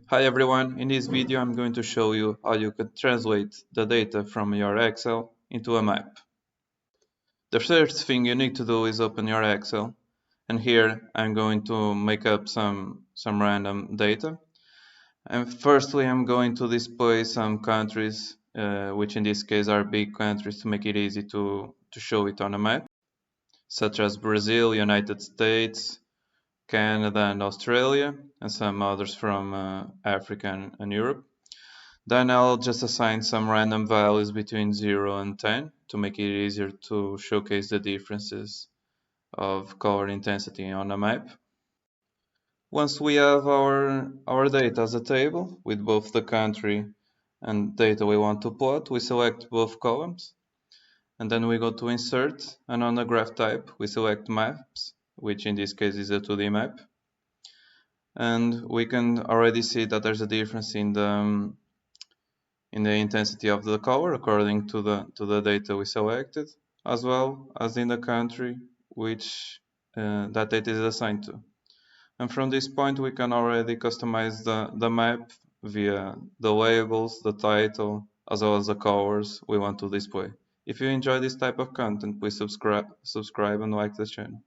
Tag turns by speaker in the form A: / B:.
A: Hi everyone, in this video I'm going to show you how you can translate the data from your Excel into a map. The first thing you need to do is open your Excel, and here I'm going to make up some random data. And firstly I'm going to display some countries, which in this case are big countries to make it easy to show it on a map, such as Brazil, United States, Canada and Australia, and some others from Africa and Europe. Then I'll just assign some random values between 0 and 10 to make it easier to showcase the differences of color intensity on a map. Once we have our data as a table with both the country and data we want to plot, we select both columns and then we go to insert, and on the graph type we select maps, which in this case is a 2D map. And we can already see that there's a difference in the intensity of the color according to the data we selected, as well as in the country which that data is assigned to. And from this point we can already customize the map via the labels, the title, as well as the colors we want to display. If you enjoy this type of content, please subscribe and like the channel.